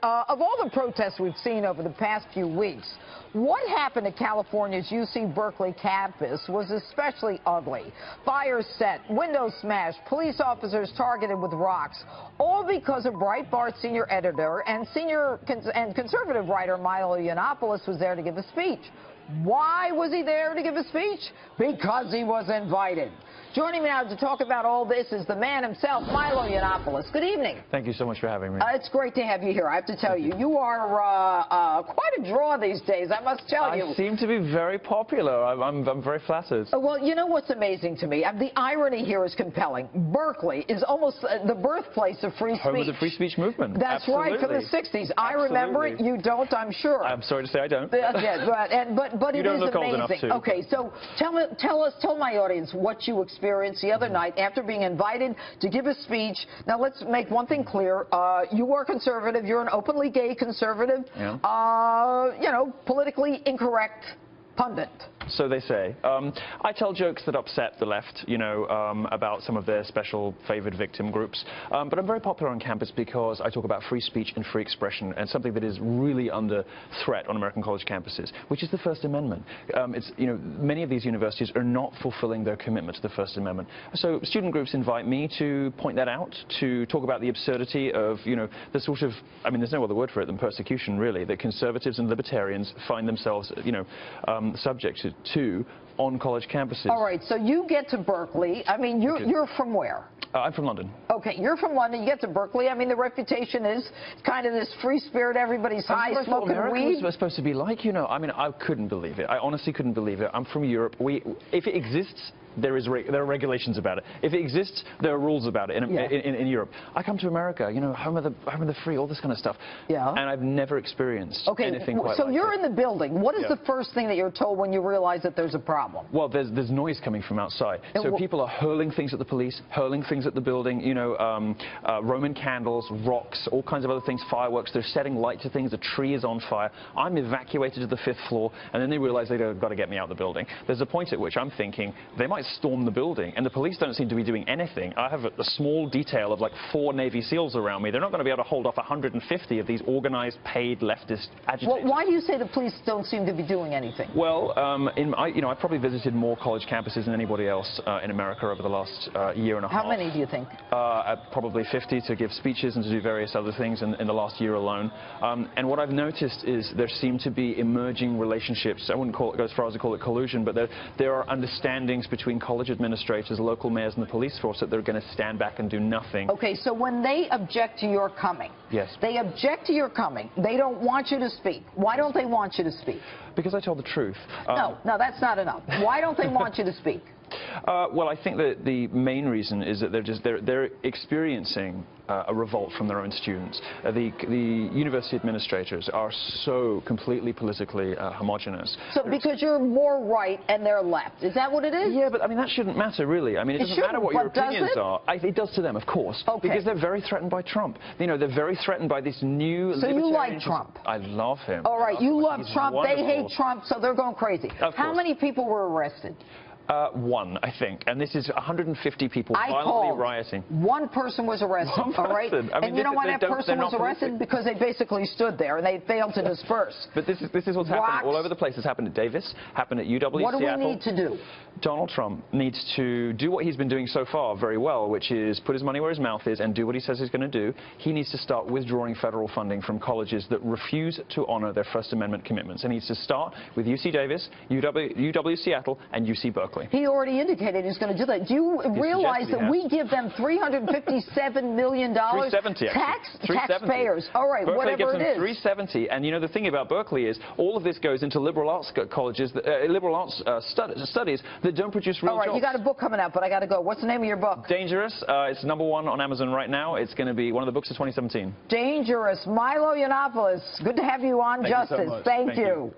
Of all the protests we've seen over the past few weeks, what happened at California's UC Berkeley campus was especially ugly. Fires set, windows smashed, police officers targeted with rocks, all because of Breitbart senior editor and conservative writer Milo was there to give a speech. Why was he there to give a speech? Because he was invited. Joining me now to talk about all this is the man himself, Milo. Good evening. Thank you so much for having me. It's great to have you here. I have to tell you, you are quite a draw these days, I must tell you. I seem to be very popular. I'm very flattered. Well, you know what's amazing to me? The irony here is compelling. Berkeley is almost the birthplace of free speech. Home of the free speech movement. That's Absolutely. right, from the 60s. I remember it. You don't, I'm sure. I'm sorry to say I don't. But it is amazing. To. Okay, so tell my audience what you experienced the other night after being invited to give a speech. Now, let's make one thing clear. You are conservative. You're an openly gay conservative. Yeah. You know, politically incorrect pundit. So they say. I tell jokes that upset the left, you know, about some of their special favored victim groups. But I'm very popular on campus because I talk about free speech and free expression and something that is really under threat on American college campuses, which is the First Amendment. You know, many of these universities are not fulfilling their commitment to the First Amendment. So student groups invite me to point that out, to talk about the absurdity of, you know, the sort of, I mean, there's no other word for it than persecution, really, that conservatives and libertarians find themselves, you know, subject to on college campuses. All right, so you get to Berkeley. I mean, you're from where? I'm from London. Okay, you're from London. You get to Berkeley. I mean, the reputation is kind of this free spirit, everybody's high, smoking weed. Was supposed to be like, you know, I mean, I couldn't believe it. I honestly couldn't believe it. I'm from Europe. If it exists, there are regulations about it. If it exists, there are rules about it in Europe. I come to America, you know, home of the free, all this kind of stuff. Yeah. And I've never experienced anything quite like so you're in the building. What is the first thing that you're told when you realize that there's a problem? Well, there's noise coming from outside. So people are hurling things at the police, hurling things at the building, you know, Roman candles, rocks, all kinds of other things, fireworks. They're setting light to things. A tree is on fire. I'm evacuated to the 5th floor, and then they realize they've got to get me out of the building. There's a point at which I'm thinking they might storm the building, and the police don't seem to be doing anything. I have a small detail of like 4 Navy SEALs around me. They're not going to be able to hold off 150 of these organized, paid leftist agitators. Well, why do you say the police don't seem to be doing anything? Well, you know, I've probably visited more college campuses than anybody else in America over the last year and a half. How many do you think? Probably 50 to give speeches and to do various other things in the last year alone. And what I've noticed is there seem to be emerging relationships. I wouldn't go as far as to call it collusion, but there are understandings between college administrators, local mayors, and the police force that they're going to stand back and do nothing. Okay, so when they object to your coming, they object to your coming. They don't want you to speak. Why don't they want you to speak? Because I told the truth. No, that's not enough. Why don't they want you to speak? Well, I think that the main reason is that they're experiencing a revolt from their own students. The university administrators are so completely politically homogenous. So because you're more right and they're left, is that what it is? Yeah, but I mean that shouldn't matter really. I mean it doesn't matter what your opinions are. It does to them, of course, because they're very threatened by Trump. You know, they're very threatened by this new. So you like Trump? I love him. All right, you love Trump. They hate Trump, so they're going crazy. How many people were arrested? 1, I think, and this is 150 people violently rioting. 1 person was arrested, all right? I mean, and you know why that person was arrested? Because they basically stood there and they failed to disperse. But this is what's happening all over the place. It's happened at Davis, happened at UW What do Seattle. we need to do? Donald Trump needs to do what he's been doing so far very well, which is put his money where his mouth is and do what he says he's going to do. He needs to start withdrawing federal funding from colleges that refuse to honor their First Amendment commitments. He needs to start with UC Davis, UW Seattle, and UC Berkeley. He already indicated he's going to do that. Do you realize that we give them $357 million? 370, taxpayers. All right, Berkeley whatever gives it them is. 370, and you know the thing about Berkeley is all of this goes into liberal arts colleges, liberal arts studies that don't produce real jobs. All right, you got a book coming out, but I got to go. What's the name of your book? Dangerous. It's #1 on Amazon right now. It's going to be one of the books of 2017. Dangerous. Milo Yiannopoulos, good to have you on Justice. You so much. Thank you.